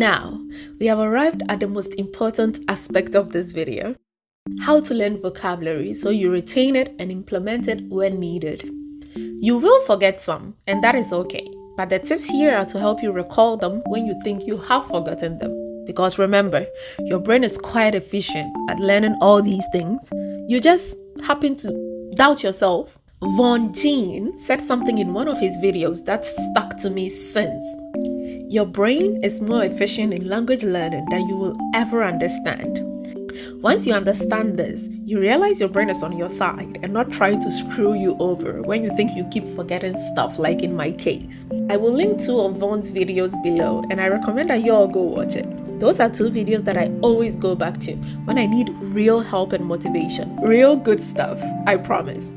Now, we have arrived at the most important aspect of this video: how to learn vocabulary so you retain it and implement it when needed. You will forget some, and that is okay, but the tips here are to help you recall them when you think you have forgotten them. Because remember, your brain is quite efficient at learning all these things. You just happen to doubt yourself. Vaughn Gene said something in one of his videos that stuck to me since. Your brain is more efficient in language learning than you will ever understand. Once you understand this, you realize your brain is on your side and not trying to screw you over when you think you keep forgetting stuff, like in my case. I will link 2 of Vaughn's videos below, and I recommend that you all go watch it. Those are 2 videos that I always go back to when I need real help and motivation. Real good stuff, I promise.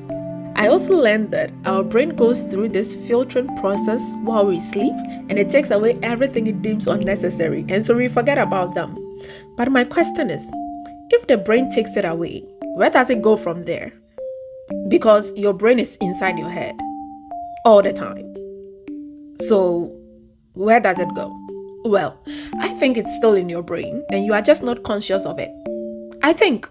I also learned that our brain goes through this filtering process while we sleep, and it takes away everything it deems unnecessary, and so we forget about them. But my question is, if the brain takes it away, where does it go from there? Because your brain is inside your head all the time. So where does it go? Well, I think it's still in your brain and you are just not conscious of it. I think.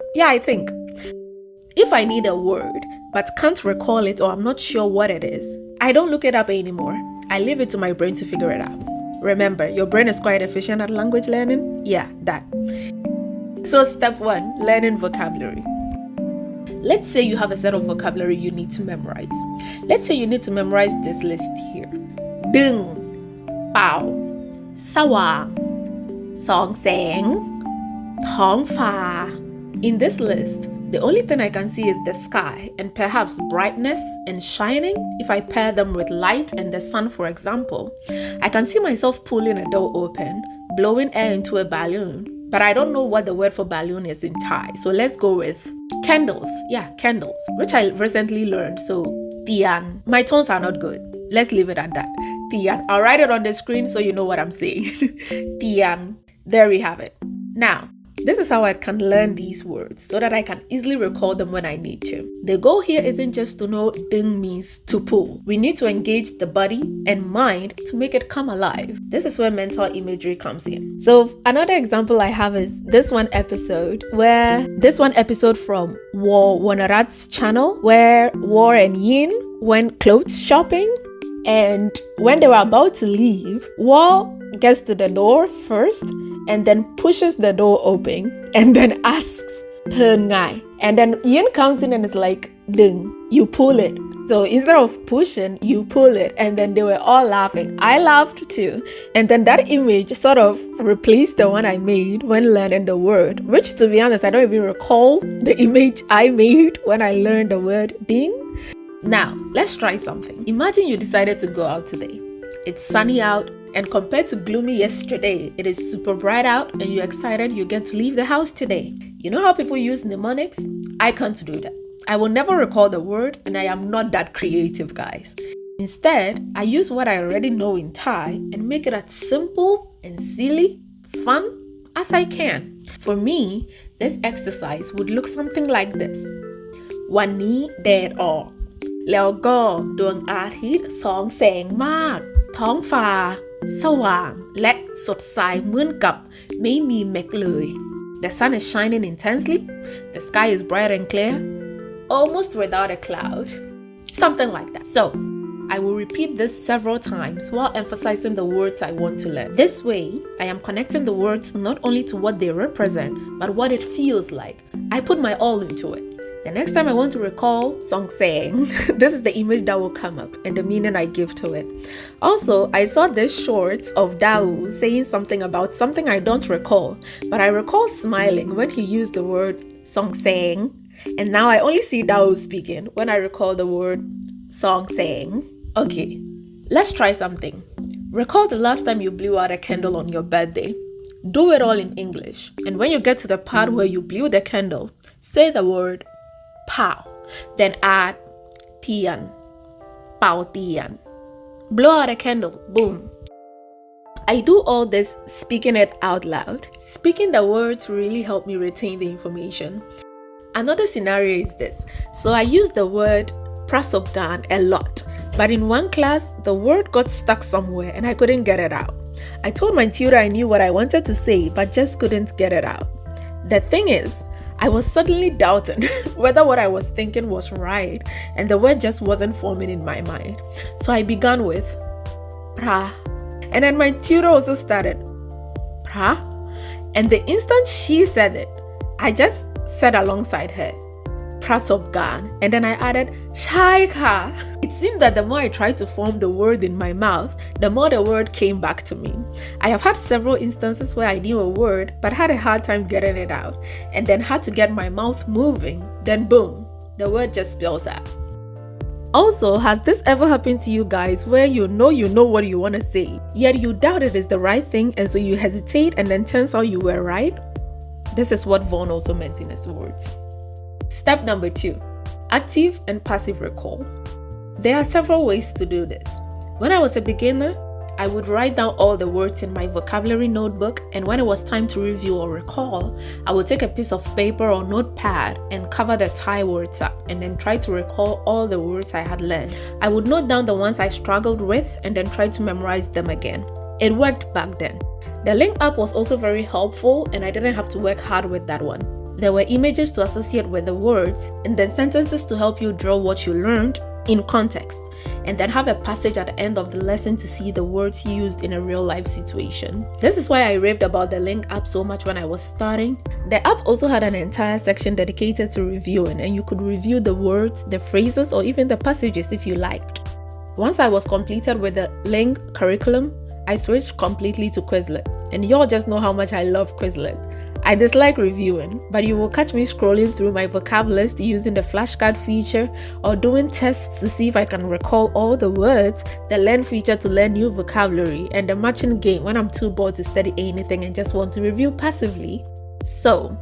If I need a word but can't recall it, or I'm not sure what it is, I don't look it up anymore. I leave it to my brain to figure it out. Remember, your brain is quite efficient at language learning. Yeah, that. So step 1, learning vocabulary. Let's say you have a set of vocabulary you need to memorize. Let's say you need to memorize this list here. Ding, pao, sawang, song seng, thong fa. In this list, the only thing I can see is the sky and perhaps brightness and shining. If I pair them with light and the sun, for example, I can see myself pulling a door open, blowing air into a balloon. But I don't know what the word for balloon is in Thai. So let's go with candles. Yeah, candles, which I recently learned. So tian. My tones are not good. Let's leave it at that. Tian. I'll write it on the screen so you know what I'm saying. Tian. There we have it. Now, this is how I can learn these words so that I can easily recall them when I need to. The goal here isn't just to know ding means to pull. We need to engage the body and mind to make it come alive. This is where mental imagery comes in. So another example I have is this one episode from Wanarat's channel, where Waughn and Yin went clothes shopping, and when they were about to leave, Waughn gets to the door first and then pushes the door open and then asks, "Turn ngai." And then Yin comes in and is like, "Ding, you pull it." So instead of pushing, you pull it. And then they were all laughing. I laughed too. And then that image sort of replaced the one I made when learning the word, which, to be honest, I don't even recall the image I made when I learned the word ding. Now, let's try something. Imagine you decided to go out today. It's sunny out, and compared to gloomy yesterday, it is super bright out, and you're excited you get to leave the house today. You know how people use mnemonics? I can't do that. I will never recall the word, and I am not that creative, guys. Instead, I use what I already know in Thai and make it as simple and silly, fun as I can. For me, this exercise would look something like this. วันนี้แดดออกแล้วก็ดวงอาทิตย์ส่องแสงมากท้องฟ้าสว่างและสดใสเหมือนกับไม่มีเมฆเลย The sun is shining intensely. The sky is bright and clear, almost without a cloud. Something like that. So, I will repeat this several times while emphasizing the words I want to learn. This way, I am connecting the words not only to what they represent, but what it feels like. I put my all into it. The next time I want to recall song saying, this is the image that will come up and the meaning I give to it. Also, I saw this shorts of Dao saying something about something I don't recall, but I recall smiling when he used the word song saying, and now I only see Dao speaking when I recall the word song saying. Okay, let's try something. Recall the last time you blew out a candle on your birthday. Do it all in English, and when you get to the part where you blew the candle, say the word pow, then add tian, pao tian. Blow out a candle, boom. I do all this speaking it out loud. Speaking the words really helped me retain the information. Another scenario is this. So I use the word prasopgan a lot, but in one class, the word got stuck somewhere and I couldn't get it out. I told my tutor I knew what I wanted to say, but just couldn't get it out. The thing is, I was suddenly doubting whether what I was thinking was right, and the word just wasn't forming in my mind. So I began with pra, and then my tutor also started pra, and the instant she said it, I just said alongside her, Prasobgan, and then I added Shaika. It seemed that the more I tried to form the word in my mouth, the more the word came back to me. I have had several instances where I knew a word but had a hard time getting it out, and then had to get my mouth moving, then boom, the word just spills out. Also, has this ever happened to you guys where you know what you want to say, yet you doubt it is the right thing, and so you hesitate and then turns out you were right? This is what Vaughn also meant in his words. Step number 2, active and passive recall. There are several ways to do this. When I was a beginner, I would write down all the words in my vocabulary notebook, and when it was time to review or recall, I would take a piece of paper or notepad and cover the tie words up and then try to recall all the words I had learned. I would note down the ones I struggled with and then try to memorize them again. It worked back then. The link app was also very helpful, and I didn't have to work hard with that one. There were images to associate with the words, and then sentences to help you draw what you learned in context, and then have a passage at the end of the lesson to see the words used in a real life situation. This is why I raved about the link app so much when I was starting. The app also had an entire section dedicated to reviewing, and you could review the words, the phrases, or even the passages if you liked. Once I was completed with the link curriculum, I switched completely to Quizlet, and y'all just know how much I love Quizlet. I dislike reviewing, but you will catch me scrolling through my vocab list using the flashcard feature or doing tests to see if I can recall all the words, the learn feature to learn new vocabulary, and the matching game when I'm too bored to study anything and just want to review passively. So,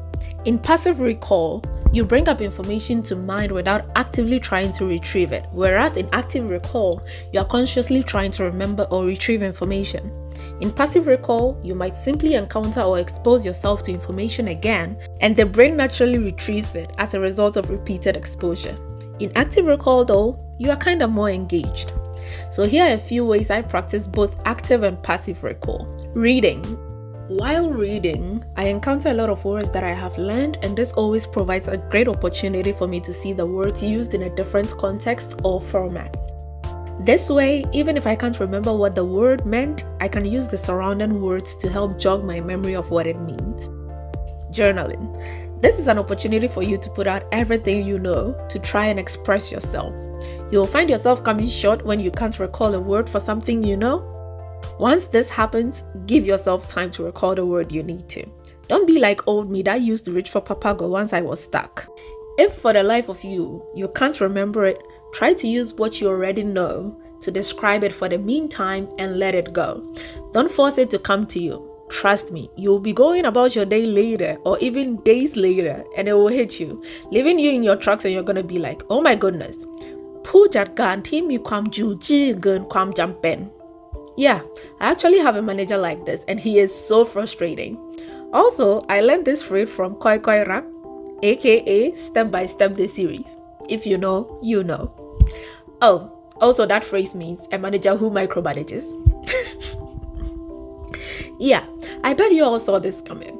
in passive recall, you bring up information to mind without actively trying to retrieve it, whereas in active recall, you are consciously trying to remember or retrieve information. In passive recall, you might simply encounter or expose yourself to information again, and the brain naturally retrieves it as a result of repeated exposure. In active recall though, you are kind of more engaged. So here are a few ways I practice both active and passive recall. Reading. While reading, I encounter a lot of words that I have learned, and this always provides a great opportunity for me to see the words used in a different context or format. This way, even if I can't remember what the word meant, I can use the surrounding words to help jog my memory of what it means. Journaling. This is an opportunity for you to put out everything you know to try and express yourself. You will find yourself coming short when you can't recall a word for something you know. Once this happens, give yourself time to recall the word you need to. Don't be like old me that used to reach for Papago once I was stuck. If for the life of you can't remember it, try to use what you already know to describe it for the meantime and let it go. Don't force it to come to you. Trust me, you'll be going about your day later or even days later and it will hit you, leaving you in your tracks, and you're going to be like, oh my goodness. Yeah, I actually have a manager like this, and he is so frustrating. Also, I learned this phrase from Koi Koi Rak, aka Step by Step the series. If you know, you know. Oh, also that phrase means a manager who micromanages. Yeah, I bet you all saw this coming.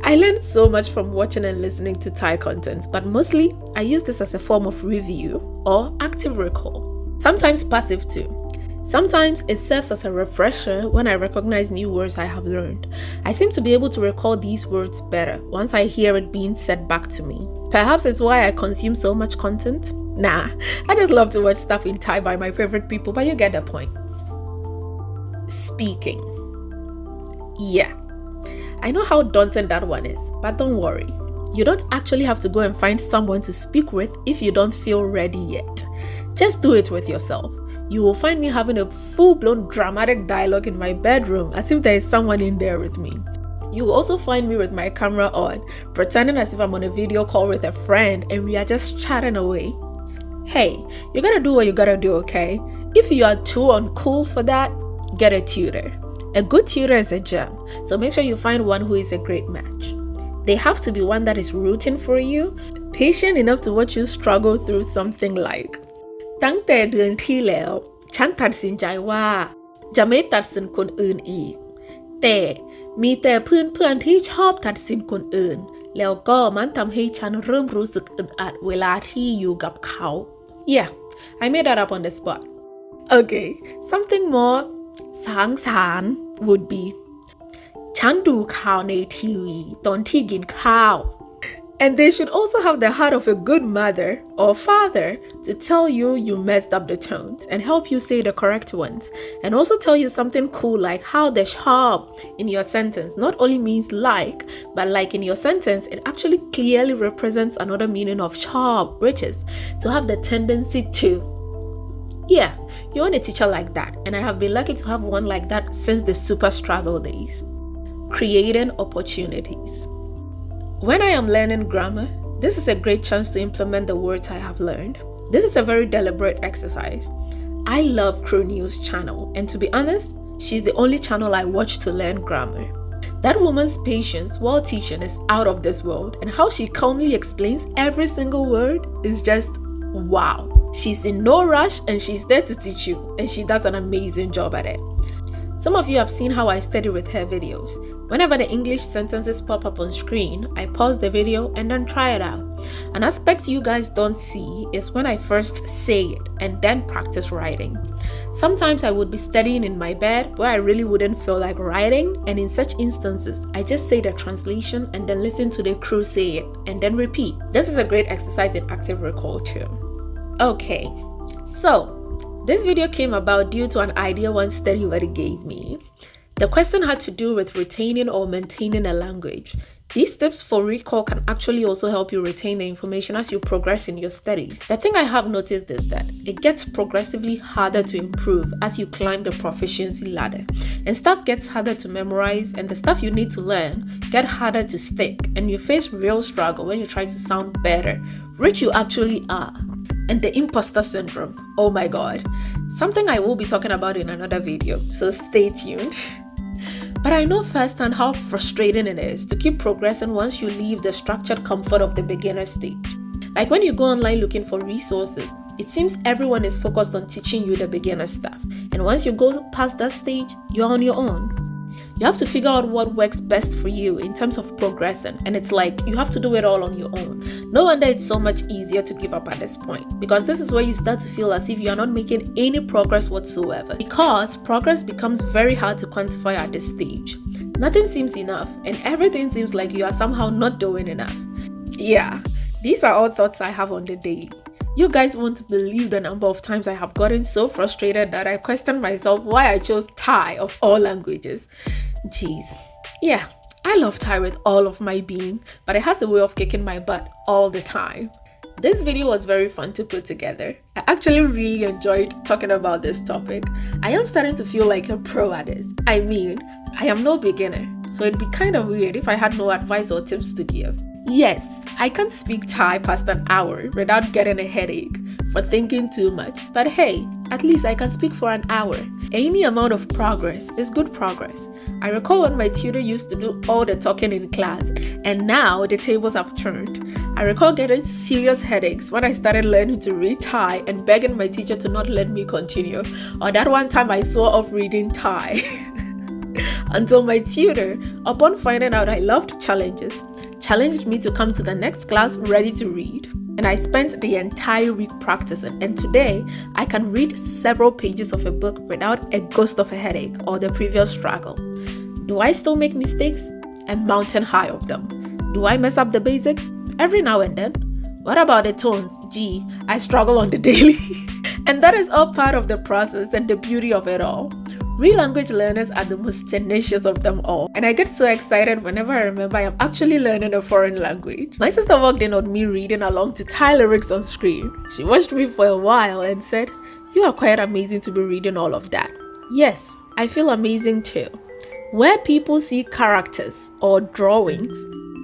I learned so much from watching and listening to Thai content, but mostly I use this as a form of review or active recall. Sometimes passive too. Sometimes it serves as a refresher when I recognize new words I have learned. I seem to be able to recall these words better once I hear it being said back to me. Perhaps it's why I consume so much content. Nah, I just love to watch stuff in Thai by my favorite people, but you get the point. Speaking. Yeah, I know how daunting that one is, but don't worry. You don't actually have to go and find someone to speak with if you don't feel ready yet. Just do it with yourself. You will find me having a full-blown dramatic dialogue in my bedroom as if there is someone in there with me. You will also find me with my camera on, pretending as if I'm on a video call with a friend and we are just chatting away. Hey, you gotta do what you gotta do, okay? If you are too uncool for that, get a tutor. A good tutor is a gem, so make sure you find one who is a great match. They have to be one that is rooting for you, patient enough to watch you struggle through something like ตั้งแต่เดือนที่แล้วฉันตัดสินใจว่า จะไม่ตัดสินคนอื่นอีกแต่มีแต่เพื่อนๆที่ชอบตัดสินคนอื่นแล้วก็มันทำให้ฉันเริ่มรู้สึกอึดอัดเวลาที่อยู่กับเขา Yeah, I made that up on the spot. Okay, something more สางสาร would be ฉันดูข่าวในทีวีตอนที่กินข้าว And they should also have the heart of a good mother or father to tell you you messed up the tones and help you say the correct ones. And also tell you something cool like how the sharp in your sentence not only means like, but like in your sentence, it actually clearly represents another meaning of sharp, which is to have the tendency to. Yeah, you want a teacher like that. And I have been lucky to have one like that since the super struggle days. Creating opportunities. When I am learning grammar, this is a great chance to implement the words I have learned. This is a very deliberate exercise. I love Crew News channel, and to be honest, she's the only channel I watch to learn grammar. That woman's patience while teaching is out of this world, and how she calmly explains every single word is just wow. She's in no rush and she's there to teach you, and she does an amazing job at it. Some of you have seen how I study with her videos. Whenever the English sentences pop up on screen, I pause the video and then try it out. An aspect you guys don't see is when I first say it and then practice writing. Sometimes I would be studying in my bed where I really wouldn't feel like writing, and in such instances, I just say the translation and then listen to the crew say it and then repeat. This is a great exercise in active recall too. Okay, so this video came about due to an idea one study buddy gave me. The question had to do with retaining or maintaining a language. These tips for recall can actually also help you retain the information as you progress in your studies. The thing I have noticed is that it gets progressively harder to improve as you climb the proficiency ladder. And stuff gets harder to memorize, and the stuff you need to learn get harder to stick, and you face real struggle when you try to sound better, which you actually are. And the imposter syndrome, oh my god, something I will be talking about in another video, so stay tuned. But I know firsthand how frustrating it is to keep progressing once you leave the structured comfort of the beginner stage. Like when you go online looking for resources, it seems everyone is focused on teaching you the beginner stuff. And once you go past that stage, you're on your own. You have to figure out what works best for you in terms of progressing, and it's like you have to do it all on your own. No wonder it's so much easier to give up at this point, because this is where you start to feel as if you are not making any progress whatsoever, because progress becomes very hard to quantify at this stage. Nothing seems enough, and everything seems like you are somehow not doing enough. Yeah, these are all thoughts I have on the daily. You guys won't believe the number of times I have gotten so frustrated that I questioned myself why I chose Thai of all languages. Jeez. Yeah, I love Thai with all of my being, but it has a way of kicking my butt all the time. This video was very fun to put together. I actually really enjoyed talking about this topic. I am starting to feel like a pro at this. I mean, I am no beginner, so it'd be kind of weird if I had no advice or tips to give. Yes, I can't speak Thai past an hour without getting a headache for thinking too much, but hey, at least I can speak for an hour. Any amount of progress is good progress. I recall when my tutor used to do all the talking in class, and now the tables have turned. I recall getting serious headaches when I started learning to read Thai and begging my teacher to not let me continue, or that one time I saw off reading Thai. Until my tutor, upon finding out I loved challenges, challenged me to come to the next class ready to read. And I spent the entire week practicing, and today I can read several pages of a book without a ghost of a headache or the previous struggle. Do I still make mistakes? A mountain high of them. Do I mess up the basics? Every now and then. What about the tones? Gee, I struggle on the daily. And that is all part of the process and the beauty of it all. Real language learners are the most tenacious of them all, and I get so excited whenever I remember I am actually learning a foreign language. My sister walked in on me reading along to Thai lyrics on screen. She watched me for a while and said, "You are quite amazing to be reading all of that." Yes, I feel amazing too. Where people see characters or drawings,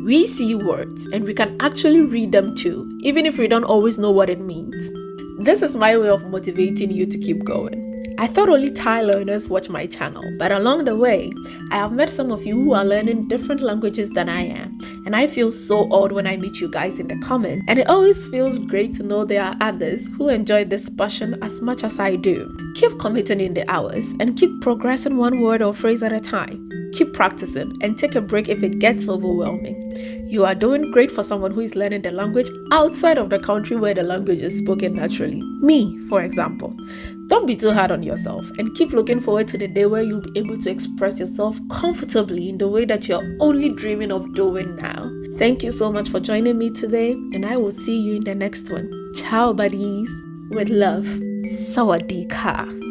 we see words, and we can actually read them too, even if we don't always know what it means. This is my way of motivating you to keep going. I thought only Thai learners watch my channel, but along the way, I have met some of you who are learning different languages than I am, and I feel so odd when I meet you guys in the comments, and it always feels great to know there are others who enjoy this passion as much as I do. Keep committing in the hours and keep progressing one word or phrase at a time. Keep practicing and take a break if it gets overwhelming. You are doing great for someone who is learning the language outside of the country where the language is spoken naturally. Me, for example. Don't be too hard on yourself and keep looking forward to the day where you'll be able to express yourself comfortably in the way that you're only dreaming of doing now. Thank you so much for joining me today, and I will see you in the next one. Ciao, buddies. With love. Sawadee ka.